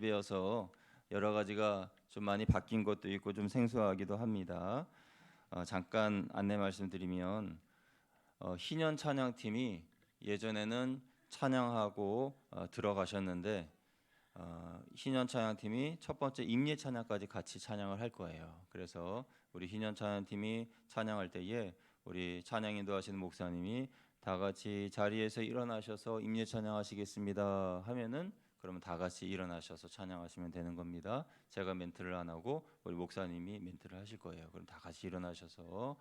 예배여서 여러 가지가 좀 많이 바뀐 것도 있고 좀 생소하기도 합니다. 잠깐 안내 말씀드리면 희년 찬양팀이 예전에는 찬양하고 들어가셨는데 희년 찬양팀이 첫 번째 임예 찬양까지 같이 찬양을 할 거예요. 그래서 우리 희년 찬양팀이 찬양할 때에 우리 찬양 인도하시는 목사님이 다 같이 자리에서 일어나셔서 임예 찬양하시겠습니다 하면은 그러면 다 같이 일어나셔서 찬양하시면 되는 겁니다. 제가 멘트를 안 하고 우리 목사님이 멘트를 하실 거예요. 그럼 다 같이 일어나셔서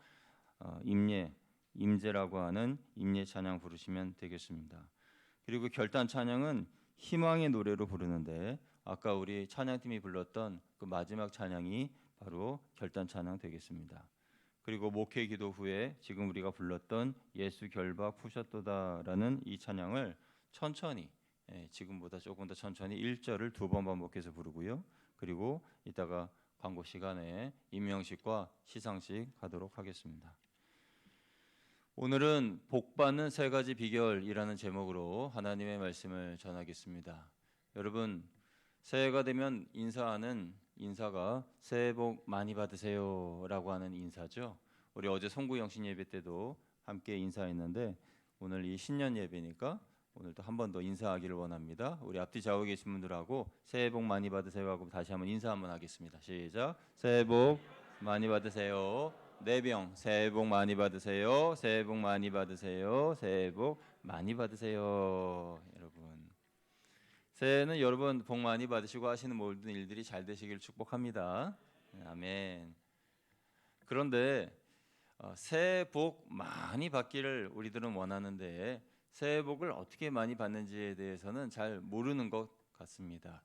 임재라고 하는 임재 찬양 부르시면 되겠습니다. 그리고 결단 찬양은 희망의 노래로 부르는데 아까 우리 찬양팀이 불렀던 그 마지막 찬양이 바로 결단 찬양 되겠습니다. 그리고 목회 기도 후에 지금 우리가 불렀던 예수 결박 푸셨도다라는 이 찬양을 천천히 지금보다 조금 더 천천히 1절을 2번 반복해서 부르고요. 그리고 이따가 광고 시간에 임명식과 시상식 하도록 하겠습니다. 오늘은 복받는 3가지 비결이라는 제목으로 하나님의 말씀을 전하겠습니다. 여러분, 새해가 되면 인사하는 인사가 새해 복 많이 받으세요 라고 하는 인사죠. 우리 어제 송구영신 예배 때도 함께 인사했는데 오늘 이 신년 예배니까 오늘도 한 번 더 인사하기를 원합니다. 우리 앞뒤 좌우에 계신 분들하고 새해 복 많이 받으세요 하고 다시 한번 인사 한번 하겠습니다. 시작. 새해 복 많이 받으세요. 내병 새해 복 많이 받으세요. 새해 복 많이 받으세요. 새해 복 많이 받으세요. 여러분, 새해는 여러분 복 많이 받으시고 하시는 모든 일들이 잘 되시길 축복합니다. 아멘. 그런데 새해 복 많이 받기를 우리들은 원하는데 새해 복을 어떻게 많이 받는지에 대해서는 잘 모르는 것 같습니다.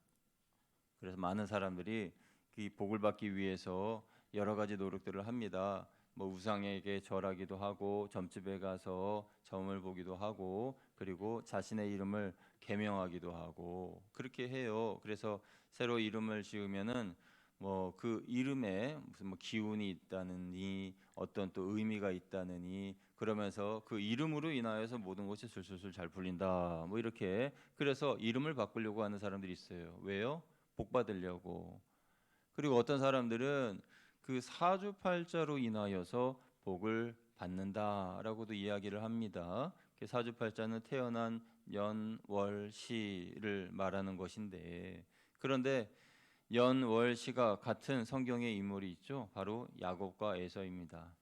그래서 많은 사람들이 이 복을 받기 위해서 여러 가지 노력들을 합니다. 뭐 우상에게 절하기도 하고 점집에 가서 점을 보기도 하고 그리고 자신의 이름을 계명하기도 하고 그렇게 해요. 그래서 새로 이름을 지으면은 뭐 그 이름에 무슨 뭐 기운이 있다느니 어떤 또 의미가 있다느니 그러면서 그 이름으로 인하여서 모든 것이 술술술 잘 풀린다 뭐 이렇게 그래서 이름을 바꾸려고 하는 사람들이 있어요. 왜요? 복 받으려고. 그리고 어떤 사람들은 그 사주팔자로 인하여서 복을 받는다라고도 이야기를 합니다. 사주팔자는 태어난 연, 월, 시를 말하는 것인데 그런데 연, 월, 시가 같은 성경의 인물이 있죠. 바로 야곱과 에서입니다.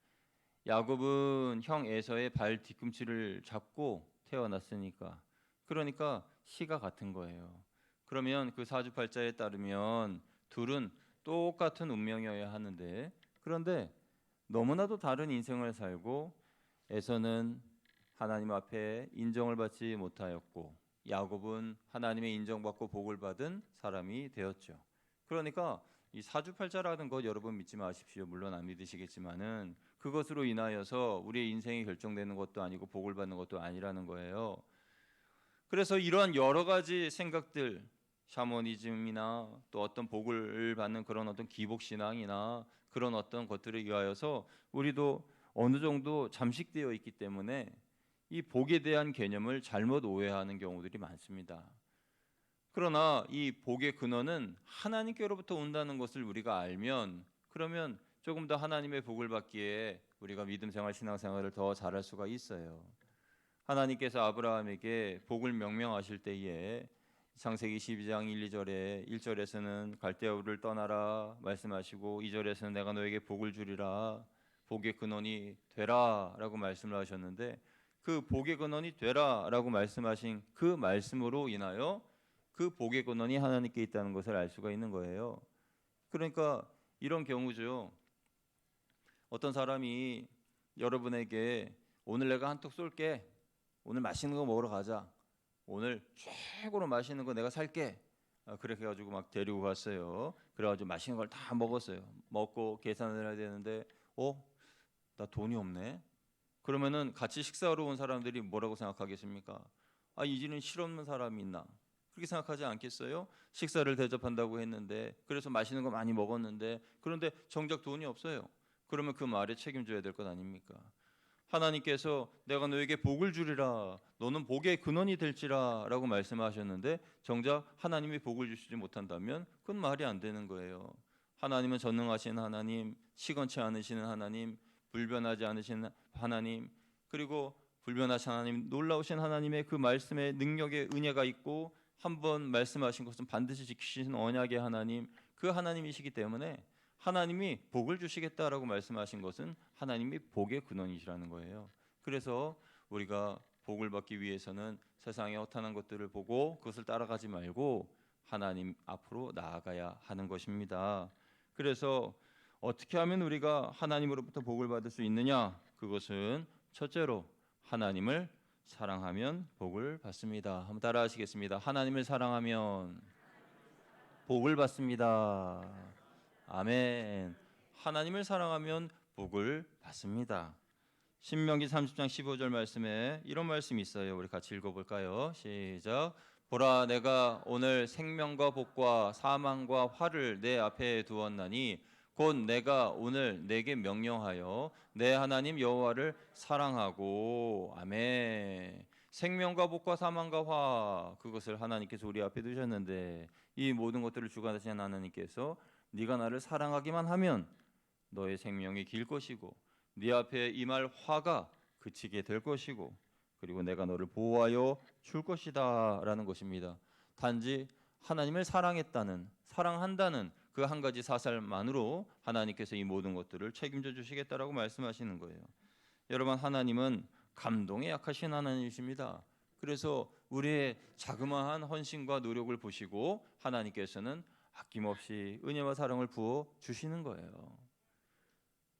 야곱은 형 에서의 발 뒤꿈치를 잡고 태어났으니까 그러니까 시가 같은 거예요. 그러면 그 사주팔자에 따르면 둘은 똑같은 운명이어야 하는데 그런데 너무나도 다른 인생을 살고 에서는 하나님 앞에 인정을 받지 못하였고 야곱은 하나님의 인정받고 복을 받은 사람이 되었죠. 그러니까 이 사주팔자라는 것 여러분 믿지 마십시오. 물론 안 믿으시겠지만은 그것으로 인하여서 우리의 인생이 결정되는 것도 아니고 복을 받는 것도 아니라는 거예요. 그래서 이러한 여러 가지 생각들 샤머니즘이나 또 어떤 복을 받는 그런 어떤 기복신앙이나 그런 어떤 것들에 의하여서 우리도 어느 정도 잠식되어 있기 때문에 이 복에 대한 개념을 잘못 오해하는 경우들이 많습니다. 그러나 이 복의 근원은 하나님께로부터 온다는 것을 우리가 알면 그러면 조금 더 하나님의 복을 받기에 우리가 믿음 생활, 신앙 생활을 더 잘할 수가 있어요. 하나님께서 아브라함에게 복을 명령하실 때에 창세기 12장 1, 2절에 1절에서는 갈대아우를 떠나라 말씀하시고 2절에서는 내가 너에게 복을 주리라 복의 근원이 되라 라고 말씀을 하셨는데 그 복의 근원이 되라 라고 말씀하신 그 말씀으로 인하여 그 복의 근원이 하나님께 있다는 것을 알 수가 있는 거예요. 그러니까 이런 경우죠. 어떤 사람이 여러분에게 오늘 내가 한턱 쏠게 오늘 맛있는 거 먹으러 가자. 오늘 최고로 맛있는 거 내가 살게. 그렇게 해가지고 막 데리고 갔어요. 그래가지고 맛있는 걸 다 먹었어요. 먹고 계산을 해야 되는데, 나 돈이 없네. 그러면은 같이 식사하러 온 사람들이 뭐라고 생각하겠습니까? 이 집은 실없는 사람이 있나? 그렇게 생각하지 않겠어요? 식사를 대접한다고 했는데, 그래서 맛있는 거 많이 먹었는데, 그런데 정작 돈이 없어요. 그러면 그 말에 책임져야 될 것 아닙니까? 하나님께서 내가 너에게 복을 주리라, 너는 복의 근원이 될지라 라고 말씀하셨는데 정작 하나님이 복을 주시지 못한다면 그건 말이 안 되는 거예요. 하나님은 전능하신 하나님, 시건치 않으시는 하나님, 불변하지 않으신 하나님, 그리고 불변하신 하나님, 놀라우신 하나님의 그 말씀의 능력의 은혜가 있고 한번 말씀하신 것은 반드시 지키시는 언약의 하나님, 그 하나님이시기 때문에 하나님이 복을 주시겠다라고 말씀하신 것은 하나님이 복의 근원이시라는 거예요. 그래서 우리가 복을 받기 위해서는 세상의 허탄한 것들을 보고 그것을 따라가지 말고 하나님 앞으로 나아가야 하는 것입니다. 그래서 어떻게 하면 우리가 하나님으로부터 복을 받을 수 있느냐? 그것은 첫째로 하나님을 사랑하면 복을 받습니다. 한번 따라하시겠습니다. 하나님을 사랑하면 복을 받습니다. 아멘. 하나님을 사랑하면 복을 받습니다. 신명기 30장 15절 말씀에 이런 말씀이 있어요. 우리 같이 읽어볼까요? 시작. 보라, 내가 오늘 생명과 복과 사망과 화를 내 앞에 두었나니 곧 내가 오늘 내게 명령하여 내 하나님 여호와를 사랑하고. 아멘. 생명과 복과 사망과 화, 그것을 하나님께서 우리 앞에 두셨는데 이 모든 것들을 주관하시는 하나님께서 네가 나를 사랑하기만 하면 너의 생명이 길 것이고 네 앞에 임할 화가 그치게 될 것이고 그리고 내가 너를 보호하여 줄 것이다 라는 것입니다. 단지 하나님을 사랑한다는 그 한 가지 사실만으로 하나님께서 이 모든 것들을 책임져 주시겠다라고 말씀하시는 거예요. 여러분, 하나님은 감동에 약하신 하나님이십니다. 그래서 우리의 자그마한 헌신과 노력을 보시고 하나님께서는 아낌없이 은혜와 사랑을 부어 주시는 거예요.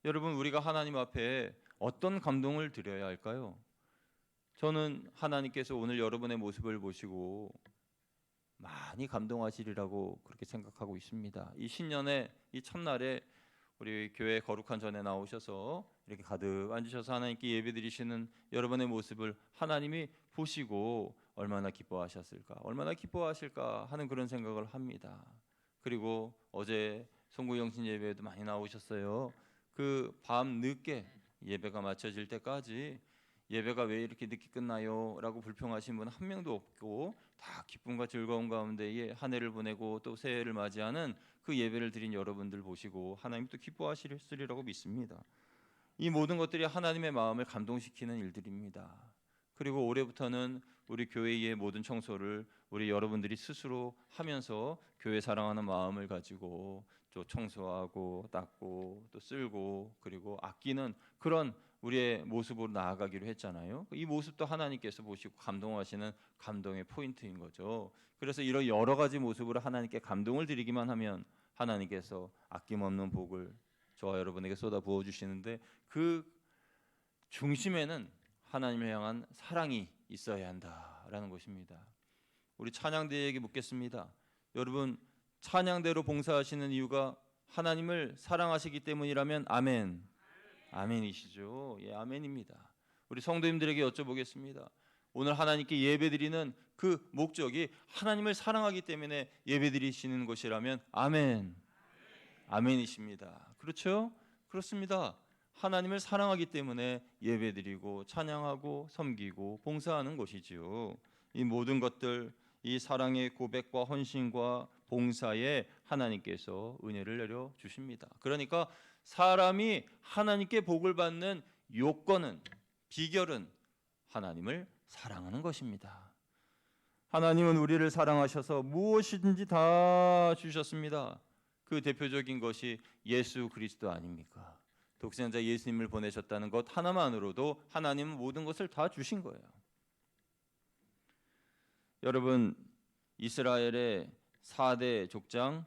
여러분, 우리가 하나님 앞에 어떤 감동을 드려야 할까요? 저는 하나님께서 오늘 여러분의 모습을 보시고 많이 감동하시리라고 그렇게 생각하고 있습니다. 이 신년의 이 첫날에 우리 교회 거룩한 전에 나오셔서 이렇게 가득 앉으셔서 하나님께 예배드리시는 여러분의 모습을 하나님이 보시고 얼마나 기뻐하셨을까, 얼마나 기뻐하실까 하는 그런 생각을 합니다. 그리고 어제 송구영신 예배에도 많이 나오셨어요. 그 밤 늦게 예배가 마쳐질 때까지 예배가 왜 이렇게 늦게 끝나요? 라고 불평하신 분 한 명도 없고 다 기쁨과 즐거움 가운데에 한 해를 보내고 또 새해를 맞이하는 그 예배를 드린 여러분들 보시고 하나님 또 기뻐하시리라고 믿습니다. 이 모든 것들이 하나님의 마음을 감동시키는 일들입니다. 그리고 올해부터는 우리 교회의 모든 청소를 우리 여러분들이 스스로 하면서 교회 사랑하는 마음을 가지고 또 청소하고 닦고 또 쓸고 그리고 아끼는 그런 우리의 모습으로 나아가기로 했잖아요. 이 모습도 하나님께서 보시고 감동하시는 감동의 포인트인 거죠. 그래서 이런 여러 가지 모습으로 하나님께 감동을 드리기만 하면 하나님께서 아낌없는 복을 저와 여러분에게 쏟아 부어 주시는데 그 중심에는 하나님을 향한 사랑이 있어야 한다라는 것입니다. 우리 찬양대에게 묻겠습니다. 여러분, 찬양대로 봉사하시는 이유가 하나님을 사랑하시기 때문이라면 아멘. 아멘이시죠? 예, 아멘입니다. 우리 성도님들에게 여쭤보겠습니다. 오늘 하나님께 예배드리는 그 목적이 하나님을 사랑하기 때문에 예배드리시는 것이라면 아멘. 아멘이십니다. 그렇죠? 그렇습니다. 하나님을 사랑하기 때문에 예배드리고 찬양하고 섬기고 봉사하는 것이지요. 이 모든 것들, 이 사랑의 고백과 헌신과 봉사에 하나님께서 은혜를 내려 주십니다. 그러니까 사람이 하나님께 복을 받는 요건은, 비결은 하나님을 사랑하는 것입니다. 하나님은 우리를 사랑하셔서 무엇이든지 다 주셨습니다. 그 대표적인 것이 예수 그리스도 아닙니까? 독생자 예수님을 보내셨다는 것 하나만으로도 하나님은 모든 것을 다 주신 거예요. 여러분, 이스라엘의 4대 족장이라고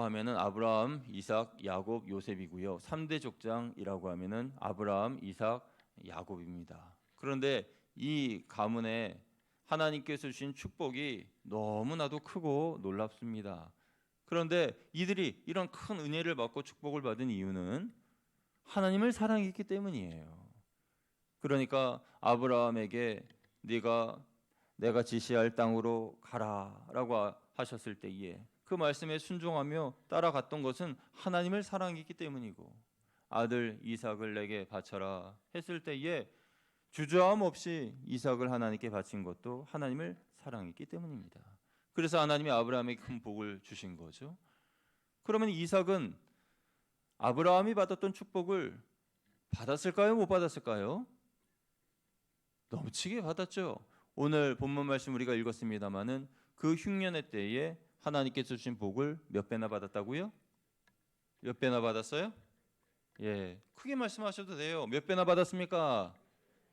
하면은 아브라함, 이삭, 야곱, 요셉이고요. 3대 족장이라고 하면은 아브라함, 이삭, 야곱입니다. 그런데 이 가문에 하나님께서 주신 축복이 너무나도 크고 놀랍습니다. 그런데 이들이 이런 큰 은혜를 받고 축복을 받은 이유는 하나님을 사랑했기 때문이에요. 그러니까 아브라함에게 내가 지시할 땅으로 가라라고 하셨을 때에 그 말씀에 순종하며 따라갔던 것은 하나님을 사랑했기 때문이고, 아들 이삭을 내게 바쳐라 했을 때에 주저함 없이 이삭을 하나님께 바친 것도 하나님을 사랑했기 때문입니다. 그래서 하나님이 아브라함에게 큰 복을 주신 거죠. 그러면 이삭은 아브라함이 받았던 축복을 받았을까요? 못 받았을까요? 넘치게 받았죠. 오늘 본문 말씀 우리가 읽었습니다마는 그 흉년의 때에 하나님께서 주신 복을 몇 배나 받았다고요? 몇 배나 받았어요? 예, 크게 말씀하셔도 돼요. 몇 배나 받았습니까?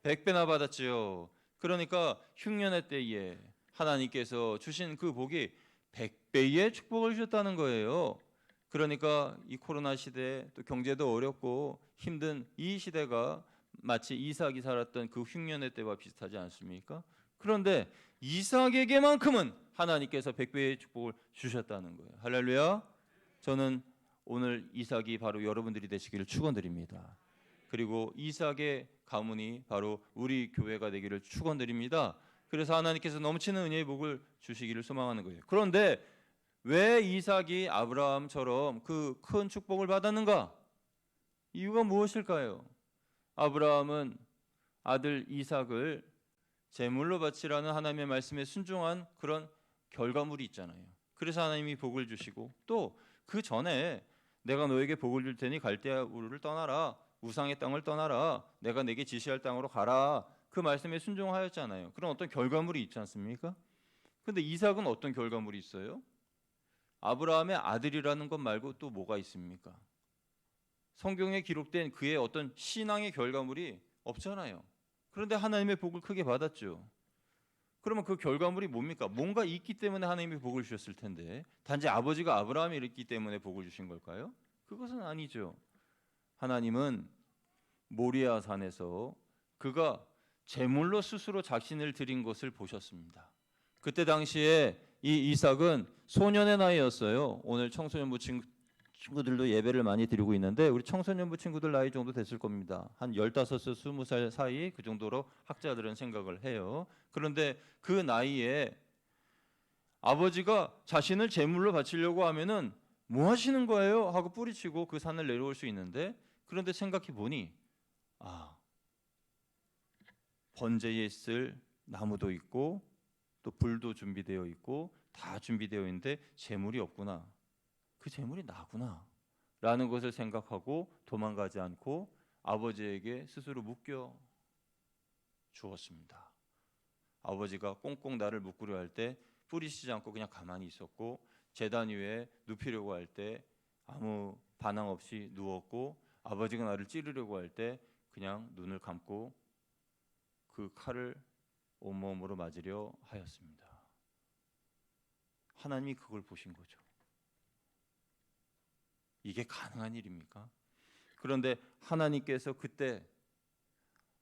100배나 받았지요. 그러니까 흉년의 때에 하나님께서 주신 그 복이 100배의 축복을 주셨다는 거예요. 그러니까 이 코로나 시대에 또 경제도 어렵고 힘든 이 시대가 마치 이삭이 살았던 그 흉년의 때와 비슷하지 않습니까? 그런데 이삭에게만큼은 하나님께서 100배의 축복을 주셨다는 거예요. 할렐루야. 저는 오늘 이삭이 바로 여러분들이 되시기를 축원드립니다. 그리고 이삭의 가문이 바로 우리 교회가 되기를 축원드립니다. 그래서 하나님께서 넘치는 은혜의 복을 주시기를 소망하는 거예요. 그런데 왜 이삭이 아브라함처럼 그 큰 축복을 받았는가? 이유가 무엇일까요? 아브라함은 아들 이삭을 제물로 바치라는 하나님의 말씀에 순종한 그런 결과물이 있잖아요. 그래서 하나님이 복을 주시고 또 그 전에 내가 너에게 복을 줄 테니 갈대아 우르를 떠나라. 우상의 땅을 떠나라. 내가 내게 지시할 땅으로 가라. 그 말씀에 순종하였잖아요. 그런 어떤 결과물이 있지 않습니까? 근데 이삭은 어떤 결과물이 있어요? 아브라함의 아들이라는 것 말고 또 뭐가 있습니까? 성경에 기록된 그의 어떤 신앙의 결과물이 없잖아요. 그런데 하나님의 복을 크게 받았죠. 그러면 그 결과물이 뭡니까? 뭔가 있기 때문에 하나님이 복을 주셨을 텐데 단지 아버지가 아브라함이 있기 때문에 복을 주신 걸까요? 그것은 아니죠. 하나님은 모리아 산에서 그가 제물로 스스로 자신을 드린 것을 보셨습니다. 그때 당시에 이 이삭은 소년의 나이였어요. 오늘 청소년부 친구들도 예배를 많이 드리고 있는데 우리 청소년부 친구들 나이 정도 됐을 겁니다. 한 15살, 20살 사이 그 정도로 학자들은 생각을 해요. 그런데 그 나이에 아버지가 자신을 제물로 바치려고 하면은 뭐 하시는 거예요? 하고 뿌리치고 그 산을 내려올 수 있는데 그런데 생각해 보니 번제에 쓸 나무도 있고 또 불도 준비되어 있고 다 준비되어 있는데 제물이 없구나. 그 제물이 나구나 라는 것을 생각하고 도망가지 않고 아버지에게 스스로 묶여 주었습니다. 아버지가 꽁꽁 나를 묶으려 할 때 뿌리치지 않고 그냥 가만히 있었고 제단 위에 눕히려고 할 때 아무 반항 없이 누웠고 아버지가 나를 찌르려고 할 때 그냥 눈을 감고 그 칼을 온몸으로 맞으려 하였습니다. 하나님이 그걸 보신 거죠. 이게 가능한 일입니까? 그런데 하나님께서 그때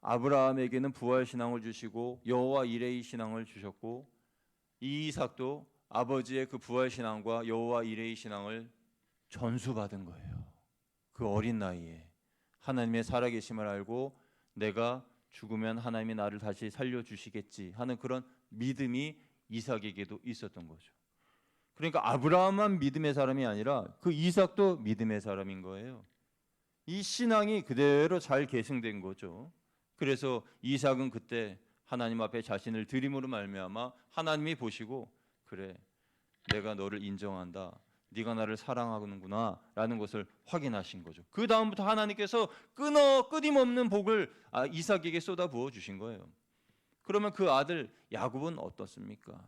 아브라함에게는 부활 신앙을 주시고 여호와 이레의 신앙을 주셨고 이삭도 아버지의 그 부활 신앙과 여호와 이레의 신앙을 전수받은 거예요. 그 어린 나이에 하나님의 살아계심을 알고 내가 죽으면 하나님이 나를 다시 살려주시겠지 하는 그런 믿음이 이삭에게도 있었던 거죠. 그러니까 아브라함만 믿음의 사람이 아니라 그 이삭도 믿음의 사람인 거예요. 이 신앙이 그대로 잘 계승된 거죠. 그래서 이삭은 그때 하나님 앞에 자신을 드림으로 말미암아 하나님이 보시고 그래 내가 너를 인정한다. 네가 나를 사랑하는구나 라는 것을 확인하신 거죠. 그 다음부터 하나님께서 끊임없는 복을 이삭에게 쏟아 부어 주신 거예요. 그러면 그 아들 야곱은 어떻습니까?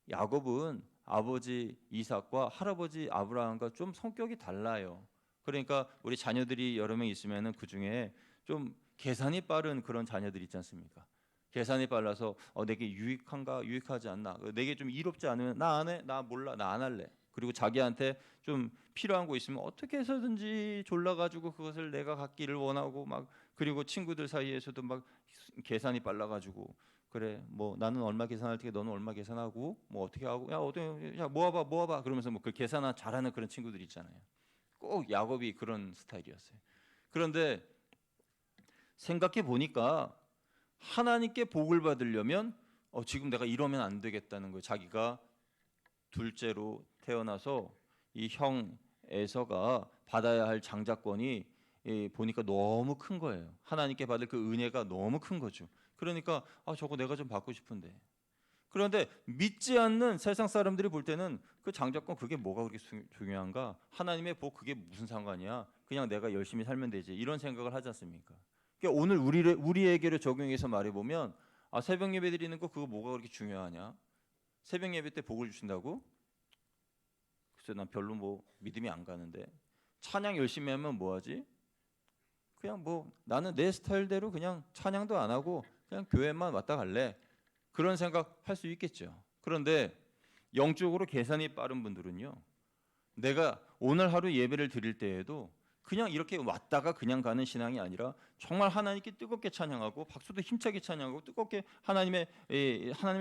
야곱은 아버지 이삭과 할아버지 아브라함과 좀 성격이 달라요. 그러니까 우리 자녀들이 여러 명 있으면은 그 중에 좀 계산이 빠른 그런 자녀들 있지 않습니까? 계산이 빨라서 내게 유익한가 유익하지 않나 내게 좀 이롭지 않으면 나 안 해, 나 몰라, 나 안 할래. 그리고 자기한테 좀 필요한 거 있으면 어떻게 해서든지 졸라가지고 그것을 내가 갖기를 원하고 막 그리고 친구들 사이에서도 막 계산이 빨라가지고 그래 뭐 나는 얼마 계산할 테니 너는 얼마 계산하고 뭐 어떻게 하고 야 모아봐 그러면서 뭐 그 계산 잘하는 그런 친구들 있잖아요. 꼭 야곱이 그런 스타일이었어요. 그런데 생각해 보니까 하나님께 복을 받으려면 지금 내가 이러면 안 되겠다는 거예요. 자기가 둘째로 태어나서 이 형 에서가 받아야 할 장자권이 보니까 너무 큰 거예요. 하나님께 받을 그 은혜가 너무 큰 거죠. 그러니까 저거 내가 좀 받고 싶은데. 그런데 믿지 않는 세상 사람들이 볼 때는 그 장자권 그게 뭐가 그렇게 중요한가? 하나님의 복 그게 무슨 상관이야? 그냥 내가 열심히 살면 되지. 이런 생각을 하지 않습니까? 그러니까 오늘 우리에게로 적용해서 말해보면 새벽 예배 드리는 거 그거 뭐가 그렇게 중요하냐? 새벽 예배 때 복을 주신다고? 글쎄 난 별로 뭐 믿음이 안 가는데. 찬양 열심히 하면 뭐하지? 그냥 뭐 나는 내 스타일대로 그냥 찬양도 안 하고 그냥 교회만 왔다 갈래. 그런 생각할 수 있겠죠. 그런데 영적으로 계산이 빠른 분들은요. 내가 오늘 하루 예배를 드릴 때에도 그냥 이렇게 왔다가 그냥 가는 신앙이 아니라 정말 하나님께 뜨겁게 찬양하고 박수도 힘차게 찬양하고 뜨겁게 하나님을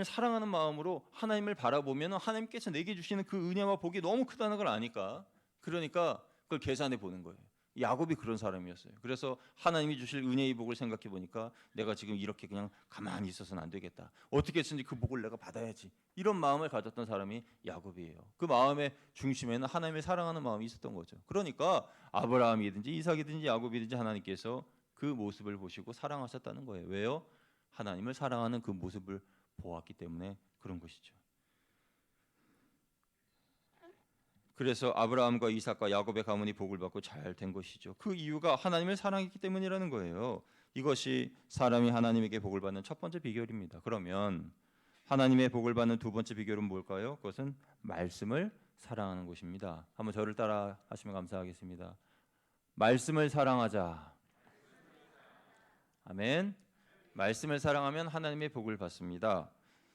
사랑하는 마음으로 하나님을 바라보면 하나님께서 내게 주시는 그 은혜와 복이 너무 크다는 걸 아니까 그러니까 그걸 계산해 보는 거예요. 야곱이 그런 사람이었어요. 그래서 하나님이 주실 은혜의 복을 생각해 보니까 내가 지금 이렇게 그냥 가만히 있어서는 안 되겠다. 어떻게 했든지 그 복을 내가 받아야지. 이런 마음을 가졌던 사람이 야곱이에요. 그 마음의 중심에는 하나님을 사랑하는 마음이 있었던 거죠. 그러니까 아브라함이든지 이삭이든지 야곱이든지 하나님께서 그 모습을 보시고 사랑하셨다는 거예요. 왜요? 하나님을 사랑하는 그 모습을 보았기 때문에 그런 것이죠. 그래서 아브라함과 이삭과 야곱의 가문이 복을 받고 잘 된 것이죠. 그 이유가 하나님을 사랑했기 때문이라는 거예요. 이것이 사람이 하나님에게 복을 받는 첫 번째 비결입니다. 그러면 하나님의 복을 받는 두 번째 비결은 뭘까요? 그것은 말씀을 사랑하는 것입니다. 한번 저를 따라 하시면 감사하겠습니다. 말씀을 사랑하자. 아멘. 말씀을 사랑하면 하나님의 복을 받습니다.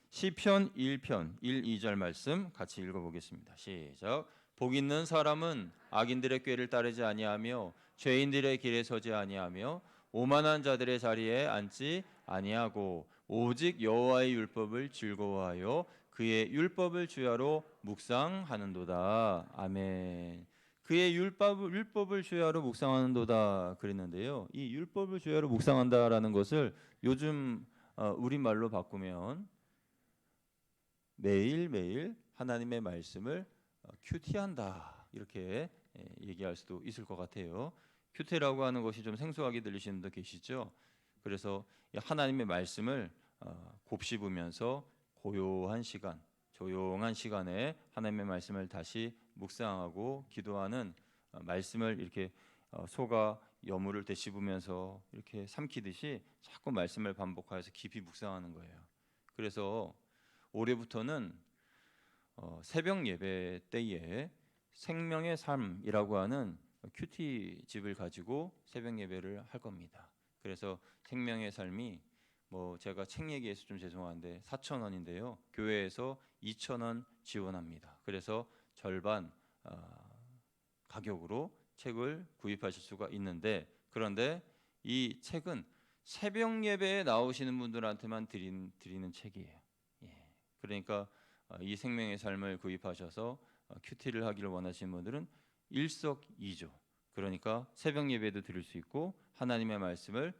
시편 1편 1, 2절 말씀 같이 읽어보겠습니다. 시작. 복 있는 사람은 악인들의 꾀를 따르지 아니하며 죄인들의 길에 서지 아니하며 오만한 자들의 자리에 앉지 아니하고 오직 여호와의 율법을 즐거워하여 그의 율법을 주야로 묵상하는도다. 아멘. 그의 율법을 주야로 묵상하는도다 그랬는데요. 이 율법을 주야로 묵상한다라는 것을 요즘 우리말로 바꾸면 매일매일 하나님의 말씀을 큐티한다 이렇게 얘기할 수도 있을 것 같아요. 큐티라고 하는 것이 좀 생소하게 들리시는 분도 계시죠. 그래서 하나님의 말씀을 곱씹으면서 고요한 시간, 조용한 시간에 하나님의 말씀을 다시 묵상하고 기도하는 말씀을 이렇게 소가 여물을 되씹으면서 이렇게 삼키듯이 자꾸 말씀을 반복하여서 깊이 묵상하는 거예요. 그래서 올해부터는 새벽 예배 때에 생명의 삶이라고 하는 큐티 집을 가지고 새벽 예배를 할 겁니다. 그래서 생명의 삶이 제가 책 얘기해서 좀 죄송한데 4,000원인데요. 교회에서 2,000원 지원합니다. 그래서 절반 가격으로 책을 구입하실 수가 있는데 그런데 이 책은 새벽 예배에 나오시는 분들한테만 드리는 책이에요. 그러니까 이 생명의 삶을 구입하셔서 큐티를 하기를 원하시는 분들은 일석이조. 그러니까 새벽 예배도 드릴 수 있고 하나님의 말씀을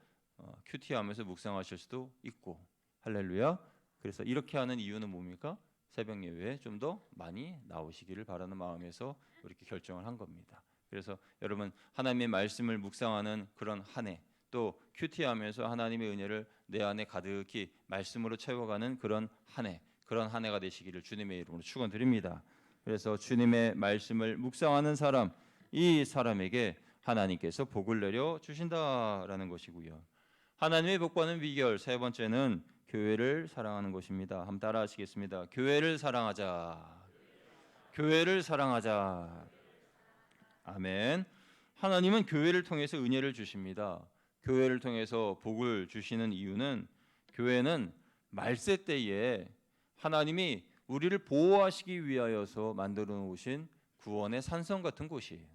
큐티하면서 묵상하실 수도 있고 할렐루야. 그래서 이렇게 하는 이유는 뭡니까? 새벽 예배에 좀 더 많이 나오시기를 바라는 마음에서 이렇게 결정을 한 겁니다. 그래서 여러분 하나님의 말씀을 묵상하는 그런 한 해, 또 큐티하면서 하나님의 은혜를 내 안에 가득히 말씀으로 채워가는 그런 한 해, 그런 한 해가 되시기를 주님의 이름으로 축원드립니다. 그래서 주님의 말씀을 묵상하는 사람, 이 사람에게 하나님께서 복을 내려 주신다라는 것이고요. 하나님의 복 받는 비결 세 번째는 교회를 사랑하는 것입니다. 한번 따라하시겠습니다. 교회를 사랑하자. 교회를 사랑하자. 아멘. 하나님은 교회를 통해서 은혜를 주십니다. 교회를 통해서 복을 주시는 이유는 교회는 말세 때에 하나님이 우리를 보호하시기 위하여서 만들어 놓으신 구원의 산성 같은 곳이에요.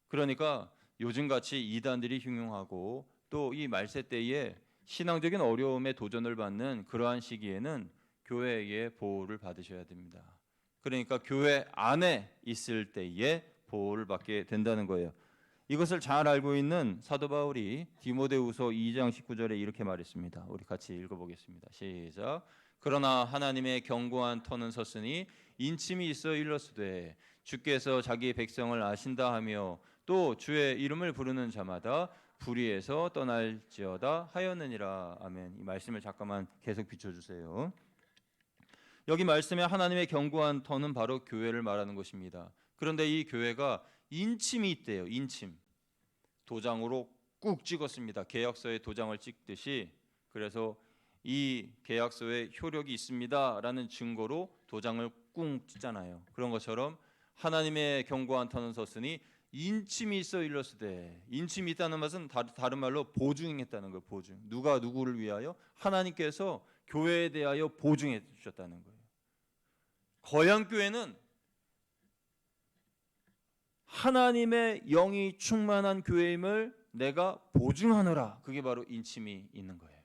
그러니까 요즘같이 이단들이 흉흉하고 또 이 말세 때에 신앙적인 어려움에 도전을 받는 그러한 시기에는 교회의 보호를 받으셔야 됩니다. 그러니까 교회 안에 있을 때에 보호를 받게 된다는 거예요. 이것을 잘 알고 있는 사도 바울이 디모데후서 2장 19절에 이렇게 말했습니다. 우리 같이 읽어보겠습니다. 시작. 그러나 하나님의 견고한 터는 섰으니 인침이 있어 일러스되 주께서 자기 백성을 아신다 하며 또 주의 이름을 부르는 자마다 불의에서 떠날지어다 하였느니라. 아멘. 이 말씀을 잠깐만 계속 비춰주세요. 여기 말씀에 하나님의 견고한 터는 바로 교회를 말하는 것입니다. 그런데 이 교회가 인침이 있대요. 인침. 도장으로 꾹 찍었습니다. 계약서에 도장을 찍듯이. 그래서 이 계약서에 효력이 있습니다라는 증거로 도장을 꾹 찍잖아요. 그런 것처럼 하나님의 견고한 터는 섰으니 인침이 있어 일러스되, 인침이 있다는 것은 다른 말로 보증했다는 거예요. 보증. 누가 누구를 위하여? 하나님께서 교회에 대하여 보증해 주셨다는 거예요. 거향교회는 하나님의 영이 충만한 교회임을 내가 보증하노라. 그게 바로 인침이 있는 거예요.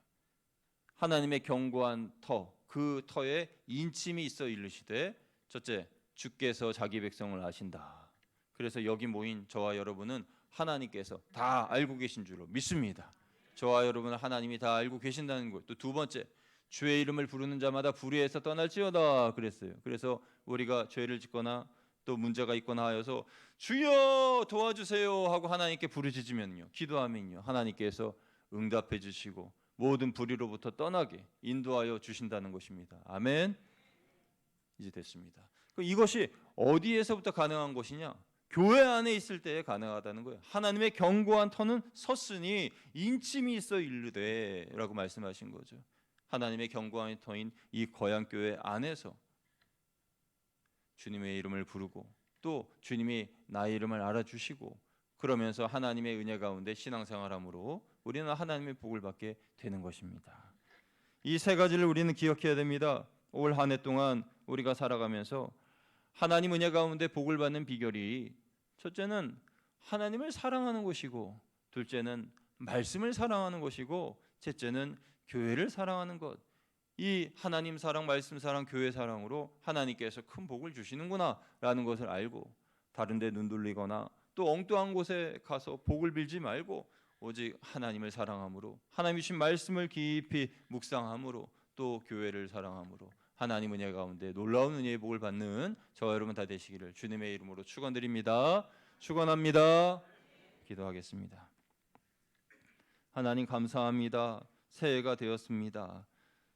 하나님의 견고한 터, 그 터에 인침이 있어 이르시되, 첫째, 주께서 자기 백성을 아신다. 그래서 여기 모인 저와 여러분은 하나님께서 다 알고 계신 줄로 믿습니다. 저와 여러분은 하나님이 다 알고 계신다는 것. 또 두 번째, 주의 이름을 부르는 자마다 불의에서 떠날지어다 그랬어요. 그래서 우리가 죄를 짓거나 또 문제가 있거나 하여서 주여 도와주세요 하고 하나님께 부르짖으면요, 기도하면요, 하나님께서 응답해 주시고 모든 불의로부터 떠나게 인도하여 주신다는 것입니다. 아멘. 이제 됐습니다. 이것이 어디에서부터 가능한 것이냐? 교회 안에 있을 때에 가능하다는 거예요. 하나님의 견고한 터는 섰으니 인침이 있어 이르되라고 말씀하신 거죠. 하나님의 견고한 터인 이 거향교회 안에서 주님의 이름을 부르고 또 주님이 나의 이름을 알아주시고 그러면서 하나님의 은혜 가운데 신앙생활함으로 우리는 하나님의 복을 받게 되는 것입니다. 이 세 가지를 우리는 기억해야 됩니다. 올 한 해 동안 우리가 살아가면서 하나님 은혜 가운데 복을 받는 비결이, 첫째는 하나님을 사랑하는 것이고, 둘째는 말씀을 사랑하는 것이고, 셋째는 교회를 사랑하는 것. 이 하나님 사랑, 말씀 사랑, 교회 사랑으로 하나님께서 큰 복을 주시는구나 라는 것을 알고, 다른 데 눈 돌리거나 또 엉뚱한 곳에 가서 복을 빌지 말고 오직 하나님을 사랑함으로, 하나님이 주신 말씀을 깊이 묵상함으로, 또 교회를 사랑함으로 하나님 은혜 가운데 놀라운 은혜의 복을 받는 저와 여러분 다 되시기를 주님의 이름으로 축원드립니다. 축원합니다. 기도하겠습니다. 하나님 감사합니다. 새해가 되었습니다.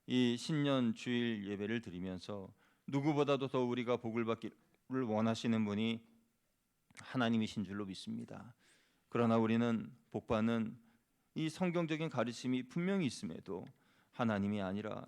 이 신년 주일 예배를 드리면서 누구보다도 더 우리가 복을 받기를 원하시는 분이 하나님이신 줄로 믿습니다. 그러나 우리는 복받는 이 성경적인 가르침이 분명히 있음에도 하나님이 아니라